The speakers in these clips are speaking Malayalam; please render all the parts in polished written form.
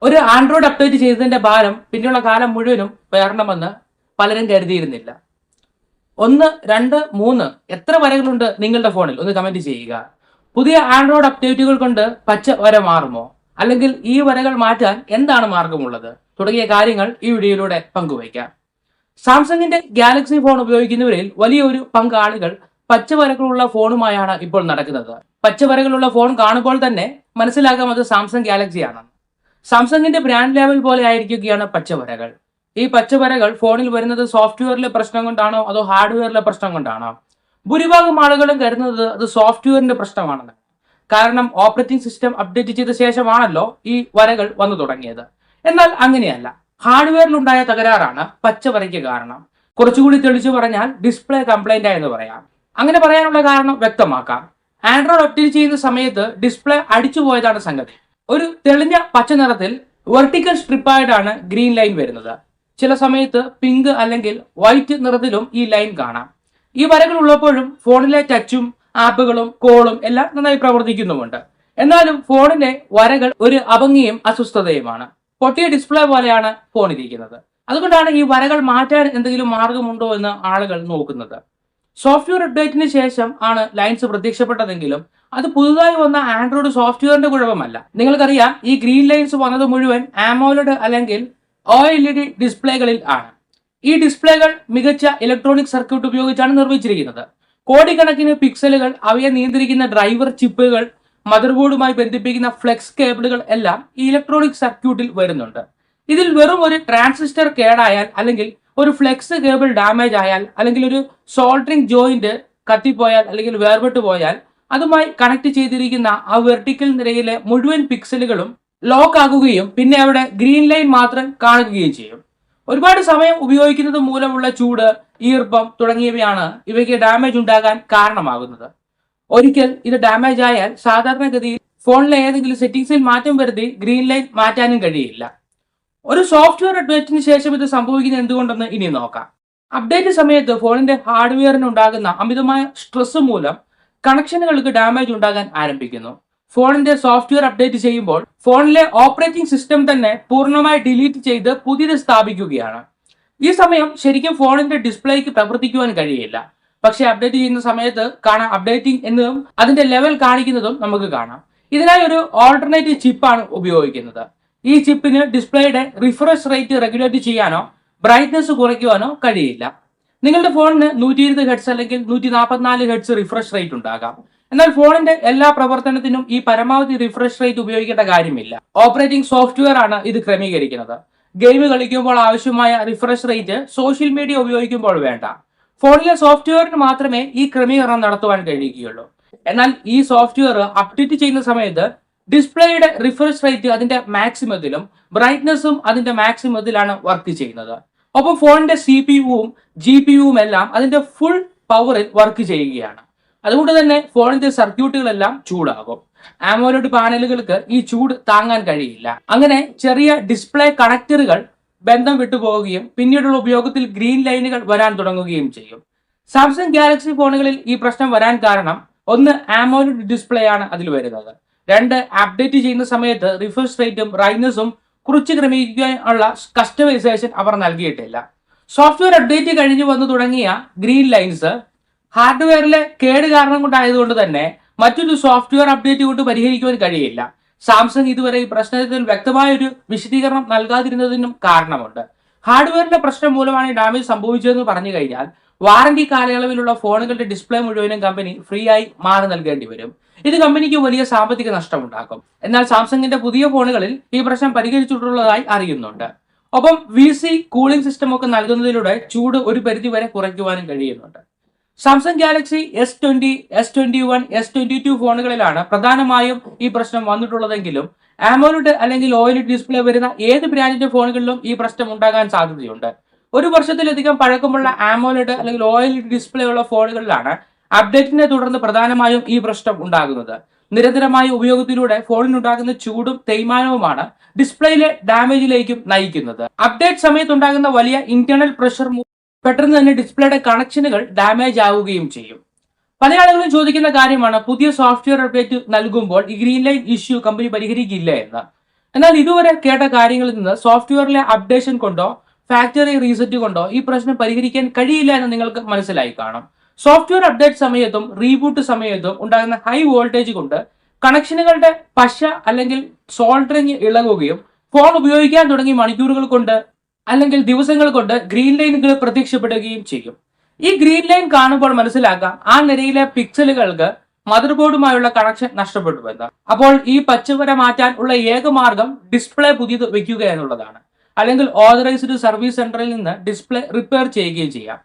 ഒരു ആൻഡ്രോയിഡ് അപ്ഡേറ്റ് ചെയ്തതിന്റെ ഭാരം പിന്നെയുള്ള കാലം മുഴുവനും പേറണമെന്ന് പലരും കരുതിയിരുന്നില്ല. 1, 2, 3 എത്ര വരകളുണ്ട് നിങ്ങളുടെ ഫോണിൽ? ഒന്ന് കമന്റ് ചെയ്യുക. പുതിയ ആൻഡ്രോയിഡ് അപ്ഡേറ്റുകൾ കൊണ്ട് പച്ച വര മാറുമോ? അല്ലെങ്കിൽ ഈ വരകൾ മാറ്റാൻ എന്താണ് മാർഗമുള്ളത്? തുടങ്ങിയ കാര്യങ്ങൾ ഈ വീഡിയോയിലൂടെ പങ്കുവയ്ക്കാം. സാംസങ്ങിന്റെ ഗാലക്സി ഫോൺ ഉപയോഗിക്കുന്നവരിൽ വലിയൊരു പങ്ക് ആളുകൾ പച്ചവരകളുള്ള ഫോണുമായാണ് ഇപ്പോൾ നടക്കുന്നത്. പച്ചവരകളുള്ള ഫോൺ കാണുമ്പോൾ തന്നെ മനസ്സിലാക്കാം അത് സാംസങ് ഗാലക്സി ആണ്. സാംസങ്ങിന്റെ ബ്രാൻഡ് ലെവൽ പോലെ ആയിരിക്കുകയാണ് പച്ചവരകൾ. ഈ പച്ചവരകൾ ഫോണിൽ വരുന്നത് സോഫ്റ്റ്വെയറിലെ പ്രശ്നം കൊണ്ടാണോ അതോ ഹാർഡ്വെയറിലെ പ്രശ്നം കൊണ്ടാണോ? ഭൂരിഭാഗം ആളുകളും കരുതുന്നത് അത് സോഫ്റ്റ്വെയറിന്റെ പ്രശ്നമാണെന്ന്. കാരണം ഓപ്പറേറ്റിംഗ് സിസ്റ്റം അപ്ഡേറ്റ് ചെയ്ത ശേഷമാണല്ലോ ഈ വരകൾ വന്നു തുടങ്ങിയത്. എന്നാൽ അങ്ങനെയല്ല, ഹാർഡ്വെയറിലുണ്ടായ തകരാറാണ് പച്ചവരയ്ക്ക് കാരണം. കുറച്ചുകൂടി തെളിച്ചു പറഞ്ഞാൽ ഡിസ്പ്ലേ കംപ്ലൈന്റ് ആയെന്ന് പറയാം. അങ്ങനെ പറയാനുള്ള കാരണം വ്യക്തമാക്കാം. ആൻഡ്രോയിഡ് അപ്ഡേറ്റ് ചെയ്യുന്ന സമയത്ത് ഡിസ്പ്ലേ അടിച്ചു പോയതാണ് സംഗതി. ഒരു തെളിഞ്ഞ പച്ച നിറത്തിൽ വെർട്ടിക്കൽ സ്ട്രിപ്പായിട്ടാണ് ഗ്രീൻ ലൈൻ വരുന്നത്. ചില സമയത്ത് പിങ്ക് അല്ലെങ്കിൽ വൈറ്റ് നിറത്തിലും ഈ ലൈൻ കാണാം. ഈ വരകൾ ഉള്ളപ്പോഴും ഫോണിലെ ടച്ചും ആപ്പുകളും കോളും എല്ലാം നന്നായി പ്രവർത്തിക്കുന്നുമുണ്ട്. എന്നാലും ഫോണിലെ വരകൾ ഒരു അഭംഗിയും അസ്വസ്ഥതയുമാണ്. പൊട്ടിയ ഡിസ്പ്ലേ പോലെയാണ് ഫോൺ ഇരിക്കുന്നത്. അതുകൊണ്ടാണ് ഈ വരകൾ മാറ്റാൻ എന്തെങ്കിലും മാർഗമുണ്ടോ എന്ന് ആളുകൾ നോക്കുന്നത്. സോഫ്റ്റ്വെയർ അപ്ഡേറ്റിന് ശേഷം ആണ് ലൈൻസ് പ്രത്യക്ഷപ്പെട്ടതെങ്കിലും അത് പുതുതായി വന്ന ആൻഡ്രോയിഡ് സോഫ്റ്റ്വെയറിന്റെ കുഴപ്പമല്ല. നിങ്ങൾക്കറിയാം, ഈ ഗ്രീൻ ലൈൻസ് വന്നത് മുഴുവൻ AMOLED അല്ലെങ്കിൽ OLED ഡിസ്പ്ലേകളിൽ ആണ്. ഈ ഡിസ്പ്ലേകൾ മികച്ച ഇലക്ട്രോണിക് സർക്യൂട്ട് ഉപയോഗിച്ചാണ് നിർമ്മിച്ചിരിക്കുന്നത്. കോടിക്കണക്കിന് പിക്സലുകൾ, അവയെ നിയന്ത്രിക്കുന്ന ഡ്രൈവർ ചിപ്പുകൾ, മദർബോർഡുമായി ബന്ധിപ്പിക്കുന്ന ഫ്ലെക്സ് കേബിളുകൾ എല്ലാം ഈ ഇലക്ട്രോണിക് സർക്യൂട്ടിൽ വരുന്നുണ്ട്. ഇതിൽ വെറും ഒരു ട്രാൻസിസ്റ്റർ കേടായാൽ, അല്ലെങ്കിൽ ഒരു ഫ്ലെക്സ് കേബിൾ ഡാമേജ് ആയാൽ, അല്ലെങ്കിൽ ഒരു സോൾഡറിംഗ് ജോയിന്റ് കത്തിപ്പോയാൽ അല്ലെങ്കിൽ വേർപെട്ടു പോയാൽ അതുമായി കണക്ട് ചെയ്തിരിക്കുന്ന ആ വെർട്ടിക്കൽ നിരയിലെ മുഴുവൻ പിക്സലുകളും ലോക്ക് ആകുകയും പിന്നെ അവിടെ ഗ്രീൻ ലൈൻ മാത്രം കാണുകയും ചെയ്യും. ഒരുപാട് സമയം ഉപയോഗിക്കുന്നത് മൂലമുള്ള ചൂട്, ഈർപ്പം തുടങ്ങിയവയാണ് ഇവയ്ക്ക് ഡാമേജ് ഉണ്ടാകാൻ കാരണമാകുന്നത്. ഒരിക്കൽ ഇത് ഡാമേജ് ആയാൽ സാധാരണഗതിയിൽ ഫോണിലെ ഏതെങ്കിലും സെറ്റിംഗ്സിൽ മാറ്റം വരുത്തി ഗ്രീൻ ലൈൻ മാറ്റാനും കഴിയില്ല. ഒരു സോഫ്റ്റ്വെയർ അപ്ഡേറ്റിന് ശേഷം ഇത് സംഭവിക്കുന്നത് എന്തുകൊണ്ടെന്ന് ഇനി നോക്കാം. അപ്ഡേറ്റ് സമയത്ത് ഫോണിന്റെ ഹാർഡ്വെയറിന് ഉണ്ടാകുന്ന അമിതമായ സ്ട്രെസ് മൂലം കണക്ഷനുകൾക്ക് ഡാമേജ് ഉണ്ടാകാൻ ആരംഭിക്കുന്നു. ഫോണിന്റെ സോഫ്റ്റ്വെയർ അപ്ഡേറ്റ് ചെയ്യുമ്പോൾ ഫോണിലെ ഓപ്പറേറ്റിംഗ് സിസ്റ്റം തന്നെ പൂർണ്ണമായി ഡിലീറ്റ് ചെയ്ത് പുതിയത് സ്ഥാപിക്കുകയാണ്. ഈ സമയം ശരിക്കും ഫോണിന്റെ ഡിസ്പ്ലേക്ക് പ്രവർത്തിക്കുവാൻ കഴിയില്ല. പക്ഷെ അപ്ഡേറ്റ് ചെയ്യുന്ന സമയത്ത് കാണാം അപ്ഡേറ്റിംഗ് എന്നതും അതിന്റെ ലെവൽ കാണിക്കുന്നതും നമുക്ക് കാണാം. ഇതിനായി ഒരു ഓൾട്ടർനേറ്റീവ് ചിപ്പാണ് ഉപയോഗിക്കുന്നത്. ഈ ചിപ്പിന് ഡിസ്പ്ലേയുടെ റിഫ്രഷ് റേറ്റ് റെഗുലേറ്റ് ചെയ്യാനോ ബ്രൈറ്റ്നസ് കുറയ്ക്കുവാനോ കഴിയില്ല. നിങ്ങളുടെ ഫോണിന് 120 ഹെർട്സ് അല്ലെങ്കിൽ 144 ഹെർട്സ് റിഫ്രഷ് റേറ്റ് ഉണ്ടാകാം. എന്നാൽ ഫോണിന്റെ എല്ലാ പ്രവർത്തനത്തിനും ഈ പരമാവധി റിഫ്രഷ് റേറ്റ് ഉപയോഗിക്കേണ്ട കാര്യമില്ല. ഓപ്പറേറ്റിംഗ് സോഫ്റ്റ്വെയർ ആണ് ഇത് ക്രമീകരിക്കുന്നത്. ഗെയിം കളിക്കുമ്പോൾ ആവശ്യമായ റിഫ്രഷ് റേറ്റ് സോഷ്യൽ മീഡിയ ഉപയോഗിക്കുമ്പോൾ വേണ്ട. ഫോണിലെ സോഫ്റ്റ്വെയറിന് മാത്രമേ ഈ ക്രമീകരണം നടത്തുവാൻ കഴിയുകയുള്ളൂ. എന്നാൽ ഈ സോഫ്റ്റ്വെയർ അപ്ഡേറ്റ് ചെയ്യുന്ന സമയത്ത് ഡിസ്പ്ലേയുടെ റിഫ്രഷ് റേറ്റ് അതിന്റെ മാക്സിമത്തിലും ബ്രൈറ്റ്നസും അതിന്റെ മാക്സിമത്തിലാണ് വർക്ക് ചെയ്യുന്നത്. ഒപ്പം ഫോണിന്റെ CPU-വും GPU-വും എല്ലാം അതിന്റെ ഫുൾ പവറിൽ വർക്ക് ചെയ്യുകയാണ്. അതുകൊണ്ട് തന്നെ ഫോണിന്റെ സർക്യൂട്ടുകളെല്ലാം ചൂടാകും. AMOLED പാനലുകൾക്ക് ഈ ചൂട് താങ്ങാൻ കഴിയില്ല. അങ്ങനെ ചെറിയ ഡിസ്പ്ലേ കണക്ടറുകൾ ബന്ധം വിട്ടുപോവുകയും പിന്നീടുള്ള ഉപയോഗത്തിൽ ഗ്രീൻ ലൈനുകൾ വരാൻ തുടങ്ങുകയും ചെയ്യും. സാംസങ് ഗാലക്സി ഫോണുകളിൽ ഈ പ്രശ്നം വരാൻ കാരണം 1, AMOLED ഡിസ്പ്ലേ ആണ് അതിൽ വരുന്നത്. 2, അപ്ഡേറ്റ് ചെയ്യുന്ന സമയത്ത് റിഫ്രഷ് റേറ്റും ബ്രൈറ്റ്നസും കുറിച്ച് ക്രമീകരിക്കാനുള്ള കസ്റ്റമൈസേഷൻ അവർ നൽകിയിട്ടില്ല. സോഫ്റ്റ്വെയർ അപ്ഡേറ്റ് കഴിഞ്ഞു വന്നു തുടങ്ങിയ ഗ്രീൻ ലൈൻസ് ഹാർഡ്വെയറിലെ കേട് കാരണം കൊണ്ടായതുകൊണ്ട് തന്നെ മറ്റൊരു സോഫ്റ്റ്വെയർ അപ്ഡേറ്റ് കൊണ്ട് പരിഹരിക്കുവാൻ കഴിയില്ല. സാംസങ് ഇതുവരെ ഈ പ്രശ്നത്തിൽ വ്യക്തമായൊരു വിശദീകരണം നൽകാതിരുന്നതിനും കാരണമുണ്ട്. ഹാർഡ്വെയറിന്റെ പ്രശ്നം മൂലമാണ് ഡാമേജ് സംഭവിച്ചതെന്ന് പറഞ്ഞു കഴിഞ്ഞാൽ വാറന്റി കാലയളവിലുള്ള ഫോണുകളുടെ ഡിസ്പ്ലേ മുഴുവനും കമ്പനി ഫ്രീ ആയി മാറി നൽകേണ്ടി വരും. ഇത് കമ്പനിക്ക് വലിയ സാമ്പത്തിക നഷ്ടമുണ്ടാക്കും. എന്നാൽ സാംസങ്ങിന്റെ പുതിയ ഫോണുകളിൽ ഈ പ്രശ്നം പരിഹരിച്ചിട്ടുള്ളതായി അറിയുന്നുണ്ട്. ഒപ്പം VC കൂളിംഗ് സിസ്റ്റം ഒക്കെ നൽകുന്നതിലൂടെ ചൂട് ഒരു പരിധി വരെ കുറയ്ക്കുവാനും കഴിയുന്നുണ്ട്. Samsung Galaxy S20, S21, S22 ഫോണുകളിലാണ് പ്രധാനമായും ഈ പ്രശ്നം വന്നിട്ടുള്ളതെങ്കിലും AMOLED അല്ലെങ്കിൽ OLED ഡിസ്പ്ലേ വരുന്ന ഏത് ബ്രാൻഡിന്റെ ഫോണുകളിലും ഈ പ്രശ്നം ഉണ്ടാകാൻ സാധ്യതയുണ്ട്. 1 വർഷത്തിലധികം പഴക്കമുള്ള AMOLED അല്ലെങ്കിൽ OLED ഡിസ്പ്ലേ ഉള്ള ഫോണുകളിലാണ് അപ്ഡേറ്റിനെ തുടർന്ന് പ്രധാനമായും ഈ പ്രശ്നം ഉണ്ടാകുന്നത്. നിരന്തരമായ ഉപയോഗത്തിലൂടെ ഫോണിനുണ്ടാകുന്ന ചൂടും തേയ്മാനവുമാണ് ഡിസ്പ്ലേയിലെ ഡാമേജിലേക്കും നയിക്കുന്നത്. അപ്ഡേറ്റ് സമയത്തുണ്ടാകുന്ന വലിയ ഇന്റേണൽ പ്രഷർ പെട്ടെന്ന് തന്നെ ഡിസ്പ്ലേയുടെ കണക്ഷനുകൾ ഡാമേജ് ആവുകയും ചെയ്യും. പല ആളുകളും ചോദിക്കുന്ന കാര്യമാണ് പുതിയ സോഫ്റ്റ്വെയർ അപ്ഡേറ്റ് നൽകുമ്പോൾ ഈ ഗ്രീൻ ലൈൻ ഇഷ്യൂ കമ്പനി പരിഹരിക്കില്ല എന്ന്. എന്നാൽ ഇതുവരെ കേട്ട കാര്യങ്ങളിൽ നിന്ന് സോഫ്റ്റ്വെയറിലെ അപ്ഡേഷൻ കൊണ്ടോ ഫാക്ടറി റീസെറ്റ് കൊണ്ടോ ഈ പ്രശ്നം പരിഹരിക്കാൻ കഴിയില്ല എന്ന് നിങ്ങൾക്ക് മനസ്സിലായി കാണും. സോഫ്റ്റ്വെയർ അപ്ഡേറ്റ് സമയത്തും റീബൂട്ട് സമയത്തും ഉണ്ടാകുന്ന ഹൈ വോൾട്ടേജ് കൊണ്ട് കണക്ഷനുകളുടെ പശ അല്ലെങ്കിൽ സോൾഡറിങ് ഇളകുകയും ഫോൺ ഉപയോഗിക്കാൻ തുടങ്ങി മണിക്കൂറുകൾ കൊണ്ട് അല്ലെങ്കിൽ ദിവസങ്ങൾ കൊണ്ട് ഗ്രീൻ ലൈനുകൾ പ്രത്യക്ഷപ്പെടുകയും ചെയ്യും. ഈ ഗ്രീൻ ലൈൻ കാണുമ്പോൾ മനസ്സിലാക്കാം ആ നിരയിലെ പിക്സലുകൾക്ക് മദർ ബോർഡുമായുള്ള കണക്ഷൻ നഷ്ടപ്പെട്ടുവെന്ന്. അപ്പോൾ ഈ പച്ചവര മാറ്റാൻ ഉള്ള ഏക മാർഗം ഡിസ്പ്ലേ പുതിയത് വെക്കുക എന്നുള്ളതാണ്. അല്ലെങ്കിൽ ഓതറൈസ്ഡ് സർവീസ് സെന്ററിൽ നിന്ന് ഡിസ്പ്ലേ റിപ്പയർ ചെയ്യുകയും ചെയ്യാം.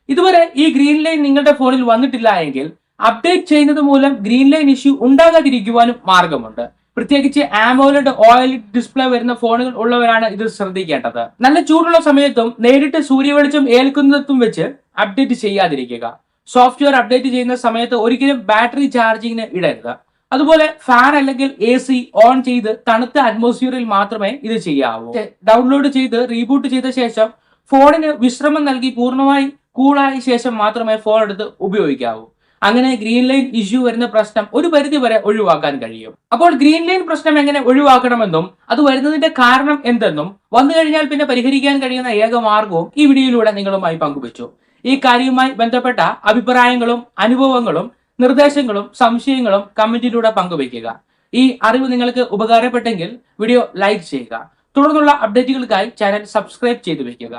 ഇതുവരെ ഈ ഗ്രീൻ ലൈൻ നിങ്ങളുടെ ഫോണിൽ വന്നിട്ടില്ല എങ്കിൽ അപ്ഡേറ്റ് ചെയ്യുന്നത് മൂലം ഗ്രീൻ ലൈൻ ഇഷ്യൂ ഉണ്ടാകാതിരിക്കുവാനും മാർഗമുണ്ട്. പ്രത്യേകിച്ച് ആമോലെഡ് OLED ഡിസ്പ്ലേ വരുന്ന ഫോണുകൾ ഉള്ളവരാണ് ഇത് ശ്രദ്ധിക്കേണ്ടത്. നല്ല ചൂടുള്ള സമയത്തും നേരിട്ട് സൂര്യവെളിച്ചം ഏൽക്കുന്നിടത്തും വെച്ച് അപ്ഡേറ്റ് ചെയ്യാതിരിക്കുക. സോഫ്റ്റ്വെയർ അപ്ഡേറ്റ് ചെയ്യുന്ന സമയത്ത് ഒരിക്കലും ബാറ്ററി ചാർജിങ്ങിന് ഇടരുത്. അതുപോലെ ഫാൻ അല്ലെങ്കിൽ AC ഓൺ ചെയ്ത് തണുത്ത അറ്റ്മോസ്ഫിയറിൽ മാത്രമേ ഇത് ചെയ്യാവൂ. ഡൗൺലോഡ് ചെയ്ത് റീബൂട്ട് ചെയ്ത ശേഷം ഫോണിന് വിശ്രമം നൽകി പൂർണ്ണമായി കൂളായ ശേഷം മാത്രമേ ഫോൺ എടുത്ത് ഉപയോഗിക്കാവൂ. അങ്ങനെ ഗ്രീൻ ലൈൻ ഇഷ്യൂ വരുന്ന പ്രശ്നം ഒരു പരിധി വരെ ഒഴിവാക്കാൻ കഴിയും. അപ്പോൾ ഗ്രീൻ ലൈൻ പ്രശ്നം എങ്ങനെ ഒഴിവാക്കണമെന്നും അത് വരുന്നതിന്റെ കാരണം എന്തെന്നും വന്നു കഴിഞ്ഞാൽ പിന്നെ പരിഹരിക്കാൻ കഴിയുന്ന ഏക മാർഗവും ഈ വീഡിയോയിലൂടെ നിങ്ങളുമായി പങ്കുവച്ചു. ഈ കാര്യവുമായി ബന്ധപ്പെട്ട അഭിപ്രായങ്ങളും അനുഭവങ്ങളും നിർദ്ദേശങ്ങളും സംശയങ്ങളും കമന്റിലൂടെ പങ്കുവയ്ക്കുക. ഈ അറിവ് നിങ്ങൾക്ക് ഉപകാരപ്പെട്ടെങ്കിൽ വീഡിയോ ലൈക്ക് ചെയ്യുക. തുടർന്നുള്ള അപ്ഡേറ്റുകൾക്കായി ചാനൽ സബ്സ്ക്രൈബ് ചെയ്തു വെക്കുക.